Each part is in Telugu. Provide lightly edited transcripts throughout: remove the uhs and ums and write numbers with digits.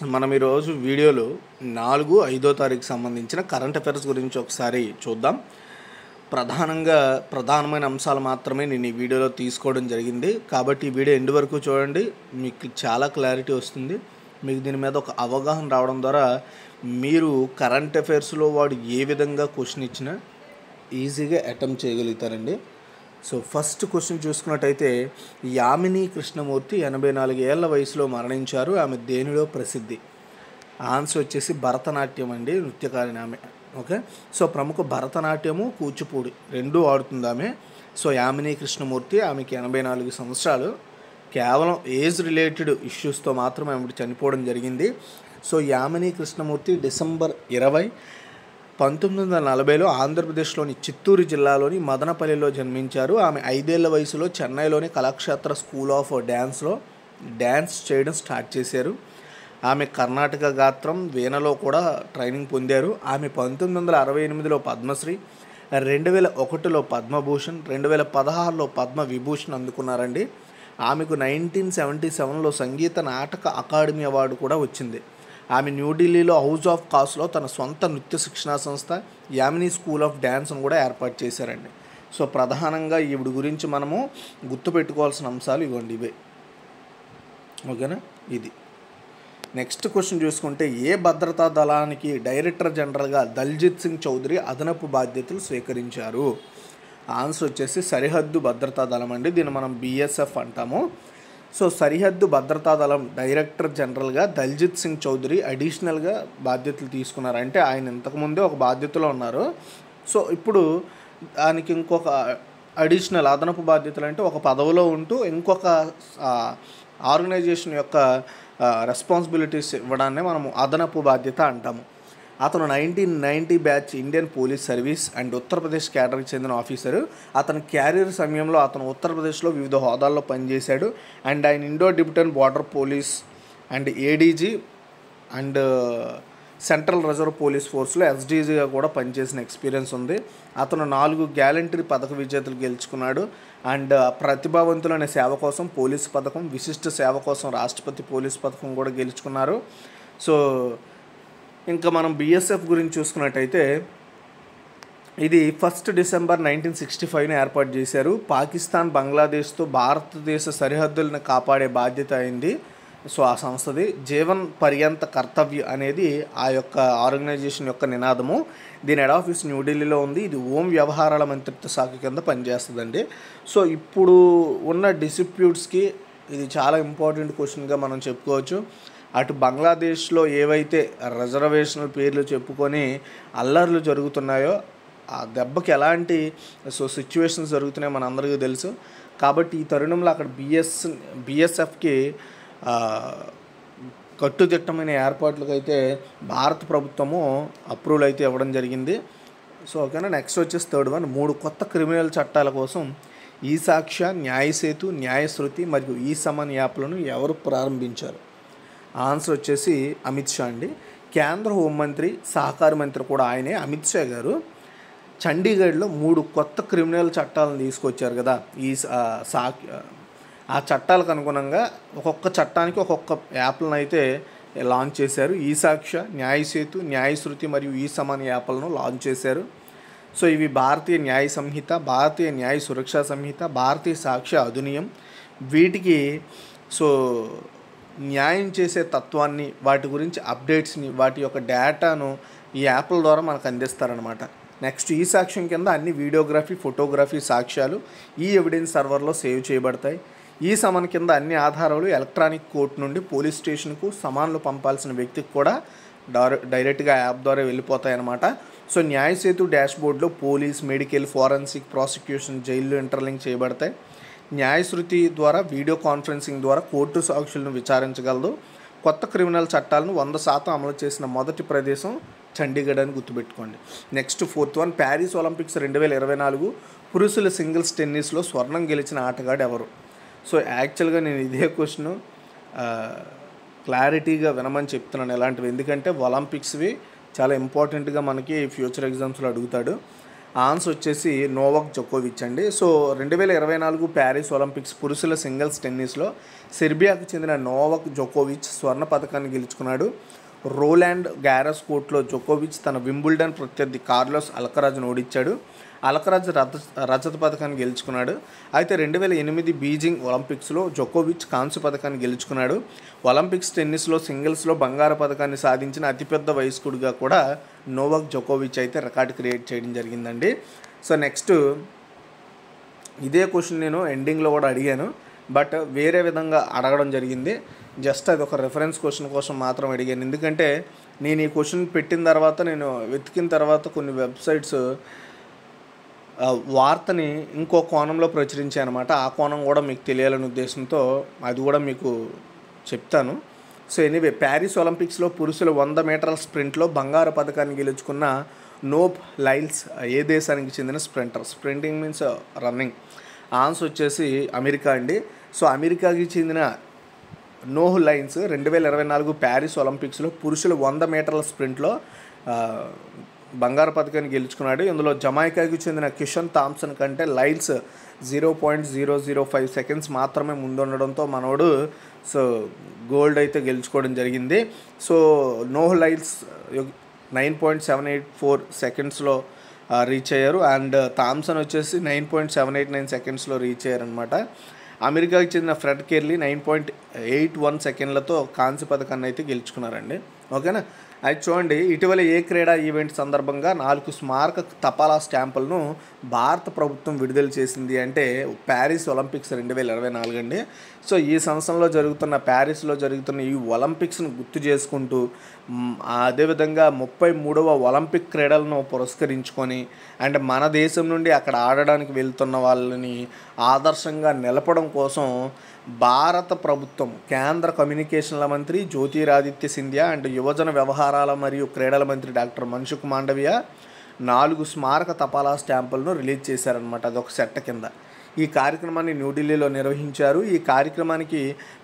మనం ఈరోజు వీడియోలో 4-5 తారీఖు సంబంధించిన కరెంట్ అఫైర్స్ గురించి ఒకసారి చూద్దాం. ప్రధానమైన అంశాలు మాత్రమే నేను ఈ వీడియోలో తీసుకోవడం జరిగింది. కాబట్టి ఈ వీడియో ఎండ్ వరకు చూడండి, మీకు చాలా క్లారిటీ వస్తుంది. మీకు దీని మీద ఒక అవగాహన రావడం ద్వారా మీరు కరెంట్ అఫైర్స్లో వాడు ఏ విధంగా క్వశ్చన్ ఇచ్చినా ఈజీగా అటెంప్ట్ చేయగలుగుతారండి. సో ఫస్ట్ క్వశ్చన్ చూసుకున్నట్టయితే, యామిని కృష్ణమూర్తి 84 ఏళ్ల వయసులో మరణించారు. ఆమె దేనిలో ప్రసిద్ధి? ఆన్సర్ వచ్చేసి భరతనాట్యం అండి, నృత్యకారిణి ఆమె. ఓకే, సో ప్రముఖ భరతనాట్యము, కూచిపూడి రెండూ ఆడుతుంది ఆమె. సో యామిని కృష్ణమూర్తి, ఆమెకి 84 సంవత్సరాలు. కేవలం ఏజ్ రిలేటెడ్ ఇష్యూస్తో మాత్రమే ఆమె చనిపోవడం జరిగింది. సో యామిని కృష్ణమూర్తి డిసెంబర్ 20, 1940లో ఆంధ్రప్రదేశ్లోని చిత్తూరు జిల్లాలోని మదనపల్లిలో జన్మించారు. ఆమె 5 ఏళ్ల వయసులో చెన్నైలోని కళాక్షేత్ర స్కూల్ ఆఫ్ డ్యాన్స్లో డ్యాన్స్ చేయడం స్టార్ట్ చేశారు. ఆమె కర్ణాటక గాత్రం, వీణలో కూడా ట్రైనింగ్ పొందారు. ఆమె 1968లో పద్మశ్రీ, 2001లో పద్మభూషణ్, 2016లో పద్మవిభూషణ్ అందుకున్నారండి. ఆమెకు 1977లో సంగీత నాటక అకాడమీ అవార్డు కూడా వచ్చింది. ఆమె న్యూఢిల్లీలో హౌస్ ఆఫ్ కాస్ట్లో తన సొంత నృత్య శిక్షణా సంస్థ యామిని స్కూల్ ఆఫ్ డ్యాన్స్ను కూడా ఏర్పాటు చేశారండి. సో ప్రధానంగా ఈవిడ గురించి మనము గుర్తుపెట్టుకోవాల్సిన అంశాలు ఇవ్వండి ఇవే. ఓకేనా, ఇది నెక్స్ట్ క్వశ్చన్ చూసుకుంటే, ఏ భద్రతా దళానికి డైరెక్టర్ జనరల్గా దల్జిత్ సింగ్ చౌదరి అదనపు బాధ్యతలు స్వీకరించారు? ఆన్సర్ వచ్చేసి సరిహద్దు భద్రతా దళం అండి, దీన్ని మనం BSF అంటాము. సో సరిహద్దు భద్రతా దళం డైరెక్టర్ జనరల్గా దల్జిత్ సింగ్ చౌదరి అడిషనల్గా బాధ్యతలు తీసుకున్నారు. అంటే ఆయన ఇంతకుముందే ఒక బాధ్యతలో ఉన్నారు. సో ఇప్పుడు దానికి ఇంకొక అడిషనల్ అదనపు బాధ్యతలు, అంటే ఒక పదవిలో ఉంటూ ఇంకొక ఆర్గనైజేషన్ యొక్క రెస్పాన్సిబిలిటీస్ ఇవ్వడాన్ని మనము అదనపు బాధ్యత అంటాము. అతను 1990 batch Indian Police Service and Uttar Pradesh క్యాడర్కి చెందిన ఆఫీసరు. అతని క్యారియర్ సమయంలో అతను ఉత్తరప్రదేశ్లో వివిధ హోదాల్లో పనిచేశాడు. అండ్ ఆయన Indo Tibetan Border Police and ADG and Central Reserve Police ఫోర్స్లో SDGగా కూడా పనిచేసిన ఎక్స్పీరియన్స్ ఉంది. అతను 4 గ్యాలంటరీ పథక విజేతలు గెలుచుకున్నాడు. అండ్ ప్రతిభావంతులైన సేవ కోసం పోలీస్ పథకం, విశిష్ట సేవ కోసం రాష్ట్రపతి పోలీస్ పథకం కూడా గెలుచుకున్నారు. సో ఇంకా మనం BSF గురించి చూసుకున్నట్టయితే, ఇది 1 డిసెంబర్ 1965 ఏర్పాటు చేశారు. పాకిస్తాన్, బంగ్లాదేశ్తో భారతదేశ సరిహద్దులను కాపాడే బాధ్యత అయింది. సో ఆ సంస్థది జీవన్ పర్యంత కర్తవ్య అనేది ఆ యొక్క ఆర్గనైజేషన్ యొక్క నినాదము. దీని హెడ్ ఆఫీస్ న్యూఢిల్లీలో ఉంది. ఇది హోం వ్యవహారాల మంత్రిత్వ శాఖ కింద పనిచేస్తుందండి. సో ఇప్పుడు ఉన్న డిస్ప్యూట్స్కి ఇది చాలా ఇంపార్టెంట్ క్వశ్చన్గా మనం చెప్పుకోవచ్చు. అటు బంగ్లాదేశ్లో ఏవైతే రిజర్వేషన్ల పేర్లు చెప్పుకొని అల్లర్లు జరుగుతున్నాయో, ఆ దెబ్బకి ఎలాంటి సిచ్యువేషన్స్ జరుగుతున్నాయో మనందరికీ తెలుసు. కాబట్టి ఈ తరుణంలో అక్కడ BSFకి కట్టుదిట్టమైన ఏర్పాట్లకు అయితే భారత ప్రభుత్వము అప్రూవల్ అయితే ఇవ్వడం జరిగింది. సో ఓకేనా, నెక్స్ట్ వచ్చేసి థర్డ్ వన్, 3 కొత్త క్రిమినల్ చట్టాల కోసం ఈ-సాక్ష్య, న్యాయసేతు, న్యాయశృతి మరియు ఈ-సమన్ యాప్లను ఎవరు ప్రారంభించారు? ఆన్సర్ వచ్చేసి అమిత్ షా అండి. కేంద్ర హోంమంత్రి, సహకార మంత్రి కూడా ఆయనే, అమిత్ షా గారు. చండీగఢ్లో 3 కొత్త క్రిమినల్ చట్టాలను తీసుకొచ్చారు కదా. ఆ చట్టాలకు అనుగుణంగా ఒక్కొక్క చట్టానికి ఒక్కొక్క యాప్లను అయితే లాంచ్ చేశారు. ఈ-సాక్ష్య, న్యాయసేతు, న్యాయశృతి మరియు ఈ-సమన్ యాప్లను లాంచ్ చేశారు. సో ఇవి భారతీయ న్యాయ సంహిత, భారతీయ న్యాయ సురక్షా సంహిత, భారతీయ సాక్ష్య అధినియం. వీటికి సో న్యాయం చేసే తత్వాన్ని, వాటి గురించి అప్డేట్స్ని, వాటి యొక్క డేటాను ఈ యాప్ల ద్వారా మనకు అందిస్తారనమాట. నెక్స్ట్ ఈ-సాక్ష్యం కింద అన్ని వీడియోగ్రఫీ, ఫోటోగ్రఫీ సాక్ష్యాలు ఈ ఎవిడెన్స్ సర్వర్లో సేవ్ చేయబడతాయి. ఈ-సమన్ కింద అన్ని ఆధారాలు ఎలక్ట్రానిక్ కోర్టు నుండి పోలీస్ స్టేషన్కు సమాన్లు పంపాల్సిన వ్యక్తికి కూడా డైరెక్ట్గా యాప్ ద్వారా వెళ్ళిపోతాయన్నమాట. సో న్యాయసేతు డాష్బోర్డ్లో police, medical, forensic, prosecution, jail interlink చేయబడతాయి. న్యాయశృతి ద్వారా వీడియో కాన్ఫరెన్సింగ్ ద్వారా కోర్టు సాక్షులను విచారించగలదు. కొత్త క్రిమినల్ చట్టాలను 100% అమలు చేసిన మొదటి ప్రదేశం చండీగఢ్ అని గుర్తుపెట్టుకోండి. Next fourth one, Paris Olympics 2024 పురుషుల సింగిల్స్ టెన్నిస్లో స్వర్ణం గెలిచిన ఆటగాడు ఎవరు? సో యాక్చువల్గా నేను ఇదే క్వశ్చన్ క్లారిటీగా వినమని చెప్తున్నాను ఎలాంటివి, ఎందుకంటే ఒలింపిక్స్వి చాలా ఇంపార్టెంట్గా మనకి ఫ్యూచర్ ఎగ్జామ్స్లో అడుగుతాడు. ఆన్సర్ వచ్చేసి నోవాక్ జోకోవిచ్ అండి. సో 2024 ప్యారిస్ ఒలింపిక్స్ పురుషుల సింగిల్స్ టెన్నిస్లో సెర్బియాకు చెందిన నోవాక్ జోకోవిచ్ స్వర్ణ పథకాన్ని గెలుచుకున్నాడు. రోలాండ్ గ్యారస్ కోర్టులో జోకోవిచ్ తన వింబుల్డన్ ప్రత్యర్థి కార్లోస్ అల్కరాజ్ను ఓడించాడు. అల్కరాజ్ రజత పథకాన్ని గెలుచుకున్నాడు. అయితే 2008 బీజింగ్ ఒలింపిక్స్లో జోకోవిచ్ కాంస్య పథకాన్ని గెలుచుకున్నాడు. ఒలింపిక్స్ టెన్నిస్లో సింగిల్స్లో బంగారు పథకాన్ని సాధించిన అతిపెద్ద వయస్కుడిగా కూడా నోవాక్ జోకోవిచ్ అయితే రికార్డు క్రియేట్ చేయడం జరిగిందండి. సో నెక్స్ట్ ఇదే క్వశ్చన్ నేను ఎండింగ్లో కూడా అడిగాను, బట్ వేరే విధంగా అడగడం జరిగింది. జస్ట్ అది ఒక రెఫరెన్స్ క్వశ్చన్ కోసం మాత్రం అడిగాను. ఎందుకంటే నేను ఈ క్వశ్చన్ పెట్టిన తర్వాత నేను వెతికిన తర్వాత కొన్ని వెబ్సైట్స్ వార్తని ఇంకో కోణంలో ప్రచురించాయి అనమాట. ఆ కోణం కూడా మీకు తెలియాలనే ఉద్దేశంతో అది కూడా మీకు చెప్తాను. సో ఎనీవే, ప్యారిస్ ఒలింపిక్స్లో పురుషుల 100 మీటర్ల స్ప్రింట్లో బంగారు పథకాన్ని గెలుచుకున్న నోబ్ లైల్స్ ఏ దేశానికి చెందిన sprinter? Sprinting means running. Answer వచ్చేసి అమెరికా అండి. సో అమెరికాకి చెందిన నోహ్ లైన్స్ 2024 ప్యారిస్ ఒలింపిక్స్లో పురుషుల 100 మీటర్ల స్ప్రింట్లో బంగారు పథకాన్ని గెలుచుకున్నాడు. ఇందులో జమైకాకి చెందిన కిషన్ థామ్సన్ కంటే లైల్స్ 0.005 సెకండ్స్ మాత్రమే ముందుండడంతో మనోడు సో గోల్డ్ అయితే గెలుచుకోవడం జరిగింది. సో నోహ్ లైల్స్ 9.784 సెకండ్స్లో రీచ్ అయ్యారు. అండ్ థామ్సన్ వచ్చేసి 9.789 సెకండ్స్లో రీచ్ అయ్యారనమాట. అమెరికాకి చెందిన ఫ్రెడ్ కెర్లీ 9.81 సెకండ్లతో కాంస్య పథకాన్ని అయితే గెలుచుకున్నారండి. ఓకేనా? అది చూడండి, ఇటీవల ఏ క్రీడా ఈవెంట్ సందర్భంగా 4 స్మారక తపాలా స్టాంపులను భారత ప్రభుత్వం విడుదల చేసింది అంటే ప్యారిస్ ఒలింపిక్స్ 2024 అండి. సో ఈ సంవత్సరంలో జరుగుతున్న ప్యారిస్లో జరుగుతున్న ఈ ఒలింపిక్స్ను గుర్తు చేసుకుంటూ అదేవిధంగా 33వ ఒలింపిక్ క్రీడలను పురస్కరించుకొని అండ్ మన దేశం నుండి అక్కడ ఆడడానికి వెళ్తున్న వాళ్ళని ఆదర్శంగా నిలపడం కోసం భారత ప్రభుత్వం కేంద్ర కమ్యూనికేషన్ల మంత్రి జ్యోతిరాదిత్య సింధియా అండ్ యువజన వ్యవహారాల మరియు క్రీడల మంత్రి డాక్టర్ మన్సుఖ్ మాండవియా 4 స్మారక తపాలా స్టాంపులను రిలీజ్ చేశారనమాట. అదొక సెట్ కింద. ఈ కార్యక్రమాన్ని న్యూఢిల్లీలో నిర్వహించారు. ఈ కార్యక్రమానికి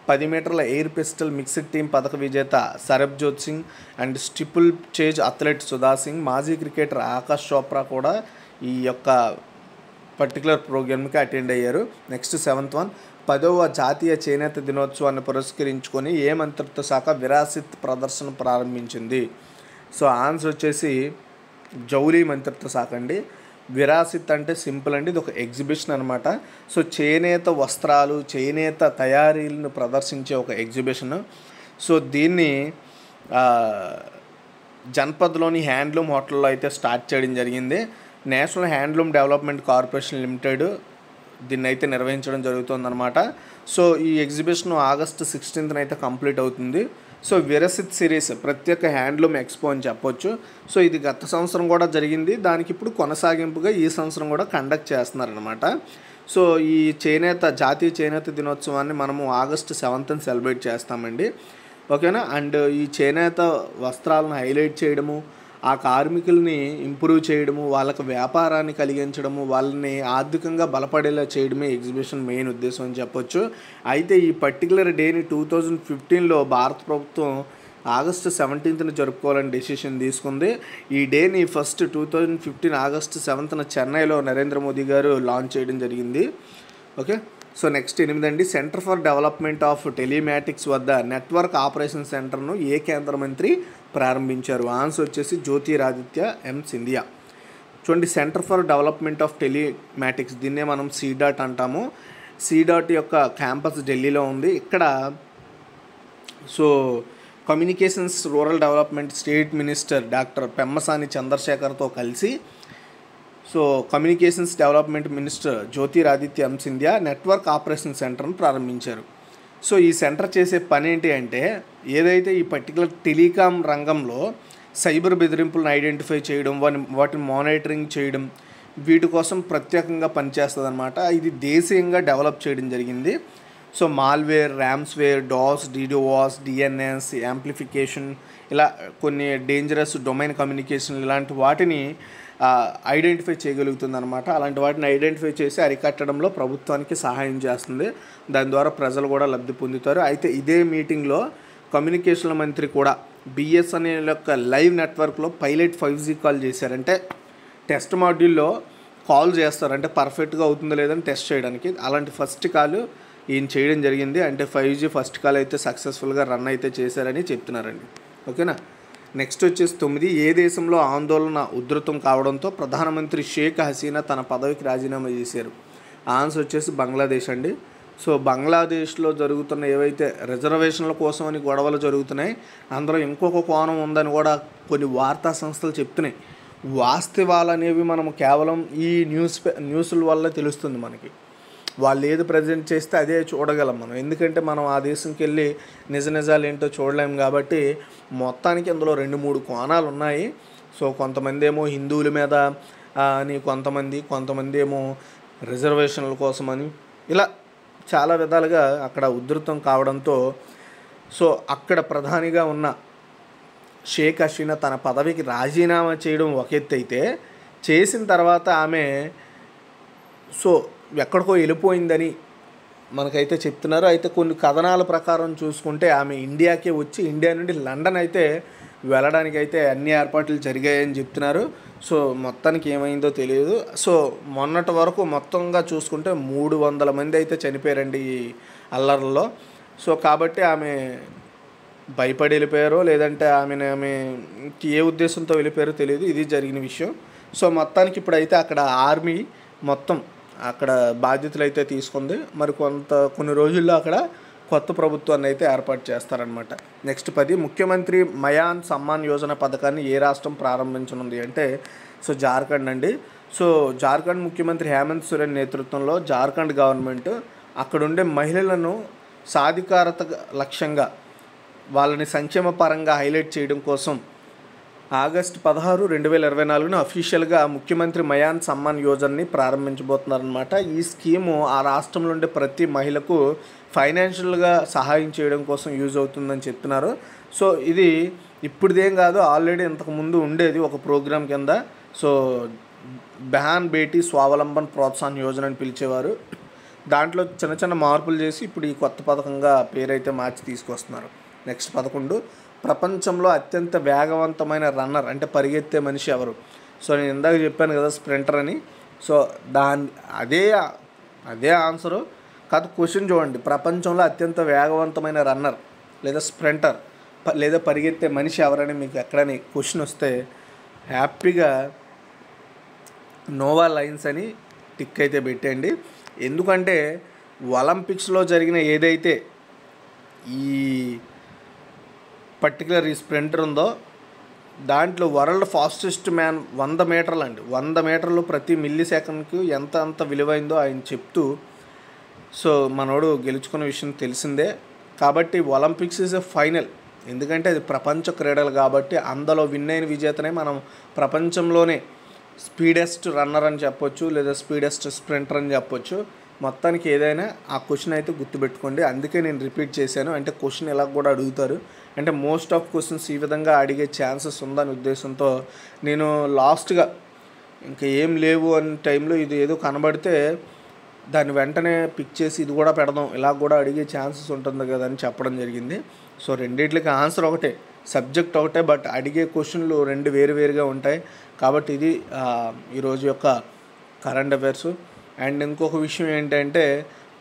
10 మీటర్ల ఎయిర్ పిస్టల్ మిక్స్డ్ టీం పథక విజేత Sarabjot Singh and steeplechase athlete Sudha Singh, మాజీ క్రికెటర్ ఆకాష్ చోప్రా కూడా ఈ యొక్క పర్టికులర్ ప్రోగ్రామ్కి అటెండ్ అయ్యారు. నెక్స్ట్ 7th వన్, 10వ జాతీయ చేనేత దినోత్సవాన్ని పురస్కరించుకొని ఏ మంత్రిత్వ శాఖ విరాసిత్ ప్రదర్శన ప్రారంభించింది? సో ఆన్సర్ వచ్చేసి జౌళి మంత్రిత్వ శాఖ అండి. విరాసిత్ అంటే సింపుల్ అండి, ఇది ఒక ఎగ్జిబిషన్ అనమాట. సో చేనేత వస్త్రాలు, చేనేత తయారీలను ప్రదర్శించే ఒక ఎగ్జిబిషన్. సో దీన్ని జన్పద్లోని హ్యాండ్లూమ్ హోటల్లో అయితే స్టార్ట్ చేయడం జరిగింది. National handloom development corporation limited దీన్ని అయితే నిర్వహించడం జరుగుతుందన్నమాట. సో ఈ ఎగ్జిబిషన్ ఆగస్టు 16th అయితే కంప్లీట్ అవుతుంది. సో విరసిత్ సిరీస్ ప్రత్యేక హ్యాండ్లూమ్ ఎక్స్పో అని చెప్పొచ్చు. సో ఇది గత సంవత్సరం కూడా జరిగింది, దానికి ఇప్పుడు కొనసాగింపుగా ఈ సంవత్సరం కూడా కండక్ట్ చేస్తున్నారనమాట. సో ఈ జాతీయ చేనేత దినోత్సవాన్ని మనము ఆగస్టు 7th సెలబ్రేట్ చేస్తామండి. ఓకేనా? అండ్ ఈ చేనేత వస్త్రాలను హైలైట్ చేయడము, ఆ కార్మికుల్ని ఇంప్రూవ్ చేయడము, వాళ్ళకు వ్యాపారాన్ని కలిగించడము, వాళ్ళని ఆర్థికంగా బలపడేలా చేయడమే ఎగ్జిబిషన్ మెయిన్ ఉద్దేశం అని చెప్పొచ్చు. అయితే ఈ పర్టికులర్ డేని 2015లో భారత ప్రభుత్వం ఆగస్టు 17th జరుపుకోవాలని డెసిషన్ తీసుకుంది. ఈ డేని ఫస్ట్ 2015 ఆగస్టు 7th చెన్నైలో నరేంద్ర మోదీ గారు లాంచ్ చేయడం జరిగింది. ఓకే. సో నెక్స్ట్ 8 అండి, centre for development of telematics వద్ద నెట్వర్క్ ఆపరేషన్ సెంటర్ను ఏ కేంద్ర మంత్రి ప్రారంభించారు? ఆన్సర్ వచ్చేసి జ్యోతిరాదిత్య సింధియా. చూడండి, centre for development of telematics, దీన్నే మనం CDOT అంటాము. CDOT యొక్క క్యాంపస్ ఢిల్లీలో ఉంది. ఇక్కడ so communications rural development state minister doctor Pemmasani చంద్రశేఖర్తో కలిసి so communications development minister Jyotiraditya Scindia network operation సెంటర్ను ప్రారంభించారు. సో ఈ సెంటర్ చేసే పని ఏంటి అంటే, ఏదైతే ఈ పర్టికులర్ టెలికాం రంగంలో సైబర్ బెదిరింపులను ఐడెంటిఫై చేయడం, వాటిని మానిటరింగ్ చేయడం, వీటి కోసం ప్రత్యేకంగా పనిచేస్తుంది అనమాట. ఇది దేశీయంగా డెవలప్ చేయడం జరిగింది. So malware, ransomware, DoS, DDoS, DNS, amplification, ఇలా కొన్ని డేంజరస్ డొమైన్ కమ్యూనికేషన్ ఇలాంటి వాటిని ఐడెంటిఫై చేయగలుగుతుంది అనమాట. అలాంటి వాటిని ఐడెంటిఫై చేసి అరికట్టడంలో ప్రభుత్వానికి సహాయం చేస్తుంది. దాని ద్వారా ప్రజలు కూడా లబ్ధి పొందుతారు. అయితే ఇదే మీటింగ్లో కమ్యూనికేషన్ల మంత్రి కూడా BSNL యొక్క లైవ్ నెట్వర్క్లో పైలట్ 5G కాల్ చేశారంటే టెస్ట్ మాడ్యూల్లో కాల్ చేస్తారు, అంటే పర్ఫెక్ట్గా అవుతుందో లేదని టెస్ట్ చేయడానికి. అలాంటి ఫస్ట్ కాల్ ఈయన చేయడం జరిగింది. అంటే 5G ఫస్ట్ కాల్ అయితే సక్సెస్ఫుల్గా రన్ అయితే చేశారని చెప్తున్నారండి. ఓకేనా. నెక్స్ట్ వచ్చేసి 9, ఏ దేశంలో ఆందోళన ఉధృతం కావడంతో ప్రధానమంత్రి షేక్ హసీనా తన పదవికి రాజీనామా చేశారు? ఆన్సర్ వచ్చేసి బంగ్లాదేశ్ అండి. సో బంగ్లాదేశ్లో జరుగుతున్న ఏవైతే రిజర్వేషన్ల కోసం అని గొడవలు జరుగుతున్నాయి, అందులో ఇంకొక కోణం ఉందని కూడా కొన్ని వార్తా సంస్థలు చెప్తున్నాయి. వాస్తవాలు అనేవి మనం కేవలం ఈ న్యూస్ల వల్ల తెలుస్తుంది మనకి. వాళ్ళు ఏది ప్రజెంట్ చేస్తే అదే చూడగలం మనం, ఎందుకంటే మనం ఆ దేశంకి వెళ్ళి నిజాలు ఏంటో చూడలేము కాబట్టి. మొత్తానికి అందులో 2-3 కోణాలు ఉన్నాయి. సో కొంతమంది ఏమో హిందువుల మీద అని, కొంతమంది ఏమో రిజర్వేషన్ల కోసమని, ఇలా చాలా విధాలుగా అక్కడ ఉధృతం కావడంతో సో అక్కడ ప్రధానిగా ఉన్న షేక్ హసీనా తన పదవికి రాజీనామా చేయడం ఒక ఎత్తు అయితే, చేసిన తర్వాత ఆమె సో ఎక్కడికో వెళ్ళిపోయిందని మనకైతే చెప్తున్నారు. అయితే కొన్ని కథనాల ప్రకారం చూసుకుంటే ఆమె ఇండియాకే వచ్చి ఇండియా నుండి లండన్ అయితే వెళ్ళడానికి అయితే అన్ని ఏర్పాట్లు జరిగాయని చెప్తున్నారు. సో మొత్తానికి ఏమైందో తెలియదు. సో మొన్నటి వరకు మొత్తంగా చూసుకుంటే 300 మంది అయితే చనిపోయారండి ఈ అల్లర్లలో. సో కాబట్టి ఆమె భయపడి వెళ్ళిపోయారో లేదంటే ఆమె ఏ ఉద్దేశంతో వెళ్ళిపోయారో తెలియదు. ఇది జరిగిన విషయం. సో మొత్తానికి ఇప్పుడైతే అక్కడ ఆర్మీ మొత్తం అక్కడ బాధ్యతలు అయితే తీసుకుంది. మరి కొన్ని రోజుల్లో అక్కడ కొత్త ప్రభుత్వాన్ని అయితే ఏర్పాటు చేస్తారనమాట. నెక్స్ట్ 10, ముఖ్యమంత్రి మయాన్ సమ్మాన్ యోజన పథకాన్ని ఏ రాష్ట్రం ప్రారంభించనుంది అంటే సో జార్ఖండ్ అండి. సో జార్ఖండ్ ముఖ్యమంత్రి హేమంత్ సోరెన్ నేతృత్వంలో జార్ఖండ్ గవర్నమెంట్ అక్కడుండే మహిళలను సాధికారత లక్ష్యంగా వాళ్ళని సంక్షేమ పరంగా హైలైట్ చేయడం కోసం ఆగస్టు 16, 2024 అఫీషియల్గా ముఖ్యమంత్రి మయాన్ సమ్మాన్ యోజనని ప్రారంభించబోతున్నారనమాట. ఈ స్కీము ఆ రాష్ట్రంలో ఉండే ప్రతి మహిళకు ఫైనాన్షియల్గా సహాయం చేయడం కోసం యూజ్ అవుతుందని చెప్తున్నారు. సో ఇది ఇప్పుడుదేం కాదు, ఆల్రెడీ ఇంతకుముందు ఉండేది ఒక ప్రోగ్రాం కింద. సో బెహాన్ బేటీ స్వావలంబన్ ప్రోత్సాహన్ యోజన అని పిలిచేవారు. దాంట్లో చిన్న మార్పులు చేసి ఇప్పుడు ఈ కొత్త పథకంగా పేరైతే మార్చి తీసుకొస్తున్నారు. నెక్స్ట్ 11, ప్రపంచంలో అత్యంత వేగవంతమైన రన్నర్ అంటే పరిగెత్తే మనిషి ఎవరు? సో నేను ఇందాక చెప్పాను కదా స్ప్రింటర్ అని. సో అదే ఆన్సరు కాదు. క్వశ్చన్ చూడండి, ప్రపంచంలో అత్యంత వేగవంతమైన రన్నర్ లేదా స్ప్రింటర్ లేదా పరిగెత్తే మనిషి ఎవరని మీకు ఎక్కడని క్వశ్చన్ వస్తే హ్యాపీగా నోవా లైన్స్ అని టిక్ అయితే పెట్టండి. ఎందుకంటే ఒలింపిక్స్లో జరిగిన ఏదైతే ఈ పర్టికులర్ ఈ స్ప్రింటర్ ఉందో దాంట్లో వరల్డ్ ఫాస్టెస్ట్ మ్యాన్ 100 మీటర్లు అండి. 100 మీటర్లు ప్రతి మిల్లీ సెకండ్కి ఎంత విలువైందో ఆయన చెప్తూ సో మనోడు గెలుచుకున్న విషయం తెలిసిందే. కాబట్టి ఒలింపిక్స్ ఈజ్ ఎ ఫైనల్, ఎందుకంటే అది ప్రపంచ క్రీడలు కాబట్టి అందులో విన్ అయిన విజేతనే మనం ప్రపంచంలోనే స్పీడెస్ట్ రన్నర్ అని చెప్పొచ్చు లేదా స్పీడెస్ట్ స్ప్రింటర్ అని చెప్పొచ్చు. మొత్తానికి ఏదైనా ఆ క్వశ్చన్ అయితే గుర్తుపెట్టుకోండి. అందుకే నేను రిపీట్ చేశాను, అంటే క్వశ్చన్ ఇలా కూడా అడుగుతారు, అంటే మోస్ట్ ఆఫ్ క్వశ్చన్స్ ఈ విధంగా అడిగే ఛాన్సెస్ ఉందని ఉద్దేశంతో నేను లాస్ట్గా ఇంకా ఏం లేవు అనే టైంలో ఇది ఏదో కనబడితే దాన్ని వెంటనే పిక్ చేసి ఇది కూడా పెడదాం, ఇలా కూడా అడిగే ఛాన్సెస్ ఉంటుంది కదా అని చెప్పడం జరిగింది. సో రెండిట్లకి ఆన్సర్ ఒకటే, సబ్జెక్ట్ ఒకటే, బట్ అడిగే క్వశ్చన్లు 2 వేరుగా ఉంటాయి. కాబట్టి ఇది ఈరోజు యొక్క కరెంట్ అఫైర్స్. అండ్ ఇంకొక విషయం ఏంటంటే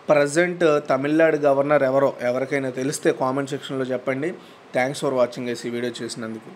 ప్రజెంట్ తమిళనాడు గవర్నర్ ఎవరికైనా తెలిస్తే కామెంట్ సెక్షన్లో చెప్పండి. థ్యాంక్స్ ఫర్ వాచింగ్ ఈ వీడియో చేసినందుకు.